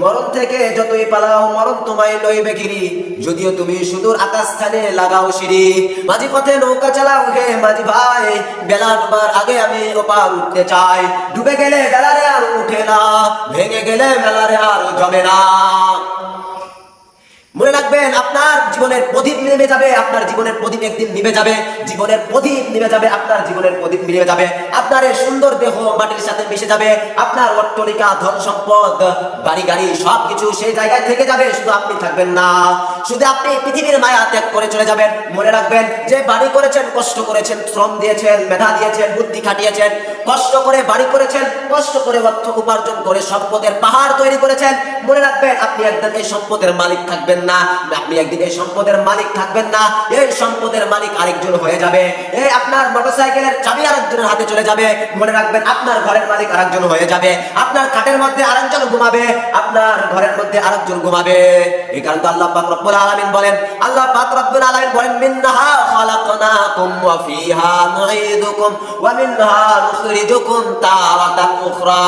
মরণ থেকে যতই পালাও মরণ তোমায় লইবে ঘিরি, যদিও তুমি সুদূর আকাশ স্থানে লাগাও সিঁড়ি। মাঝি পথে নৌকা চালাও হে মাঝি ভাই, বেলা ডুবার আগে আমি ওপার উঠতে চাই। ডুবে গেলে বেলারে আর উঠে না, ভেঙে গেলে বেলারে আর জমে না। মনে রাখবেন, আপনার জীবনের প্রদীপ নিভে যাবে, আপনার জীবনের প্রদীপ একদিন নিভে যাবে, জীবনের প্রদীপ নিভে যাবে, আপনার জীবনের প্রদীপ নিভে যাবে। আপনার এই সুন্দর দেহ মাটির সাথে মিশে যাবে, আপনার অট্টালিকা, ধন সম্পদ, বাড়ি গাড়ি সবকিছু সেই জায়গায় থেকে যাবে, শুধু আপনি থাকবেন না। শুধু আপনি পৃথিবীর মায়া ত্যাগ করে চলে যাবেন। মনে রাখবেন, যে বাড়ি করেছেন, কষ্ট করেছেন, শ্রম দিয়েছেন, মেধা দিয়েছেন, বুদ্ধি খাটিয়েছেন, কষ্ট করে বাড়ি করেছেন, কষ্ট করে অর্থ উপার্জন করে সম্পদের পাহাড় তৈরি করেছেন, মনে রাখবেন আপনি একদিন এই সম্পদের মালিক থাকবেন না। আপনি একদিন এই সম্পদের মালিক থাকবেন না, এই সম্পদের মালিক আরেকজন হয়ে যাবে। এই আপনার মোটরসাইকেলের চাবি আরেকজনের হাতে চলে যাবে। মনে রাখবেন, আপনার ঘরের মালিক আরেকজন হয়ে যাবে, আপনার খাটের মধ্যে আরেকজন ঘুমাবে, আপনার ঘরের মধ্যে আরেকজন ঘুমাবে। এই কারণে আল্লাহ পাক রব্বুল আলামিন বলেন, আল্লাহ পাক রব্বুল আলামিন বলেন, মিনহা খালাকনাকুম ওয়া ফিহা নুঈদুকুম ওয়া মিনহা নুখরিজুকুম তারাতান উখরা।